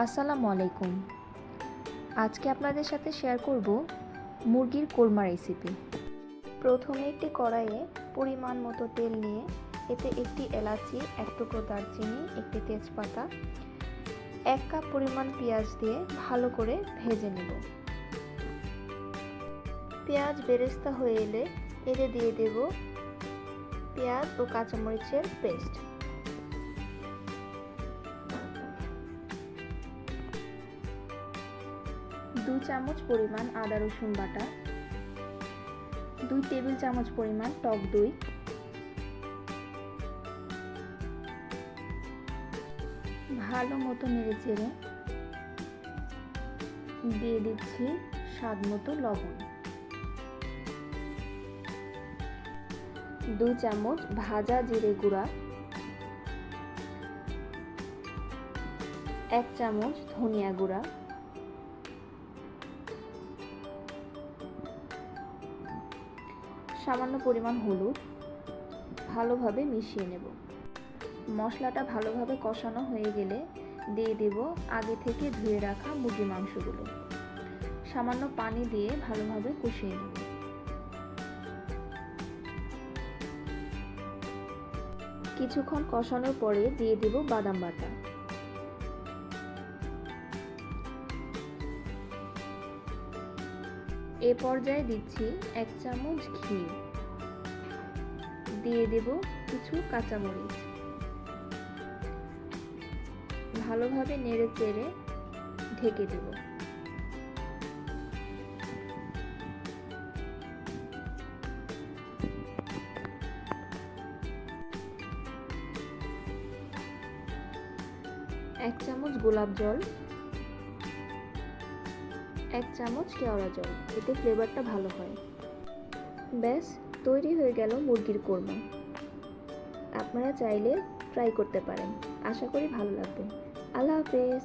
আসসালামু আলাইকুম। আজকে আপনাদের সাথে শেয়ার করব মুরগির কোরমা রেসিপি। প্রথমে একটি কড়াইয়ে পরিমাণ মতো তেল নিয়ে এতে একটি এলাচি, এক টুকরো দারচিনি, একটি তেজপাতা, 1 কাপ পরিমাণ পেঁয়াজ দিয়ে ভালো করে ভেজে নেব। পেঁয়াজ বেরেস্তা হয়ে এলে এতে দিয়ে দেব পেঁয়াজ ও কাঁচামরিচের পেস্ট। দুই চামচ পরিমাণ আদা রসুন বাটা, 2 টেবিল চামচ পরিমাণ টক দই, ভালো মতো নেড়েচেড়ে দিয়ে দিচ্ছি স্বাদ মতো লবণ, 2 চামচ ভাজা জিরে গুঁড়া, 1 চামচ ধনিয়া গুঁড়া, সামান্য পরিমাণ হলুদ, ভালোভাবে মিশিয়ে নেব। মশলাটা ভালোভাবে কষানো হয়ে গেলে দিয়ে দেব আগে থেকে ধুয়ে রাখা মুরগির মাংসগুলো। সামান্য পানি দিয়ে ভালোভাবে কষিয়ে নেব। কিছুক্ষণ কষানোর পরে দিয়ে দেব বাদাম বাটা। এ পর্যায়ে দিচ্ছি 1 চামচ ঘি, দিয়ে দেব কিছু কাঁচামরিচ, ভালোভাবে নেড়েচেড়ে ঢেকে দেব। এক চামচ গোলাপ জল, 1 চামচ কেওড়া জল, এতে ফ্লেভারটা ভালো হয়। ব্যাস তৈরি হয়ে গেল মুরগির কোরমা। আপনারা চাইলে ট্রাই করতে পারেন। আশা করি ভালো লাগবে। আল্লাহ হাফেজ।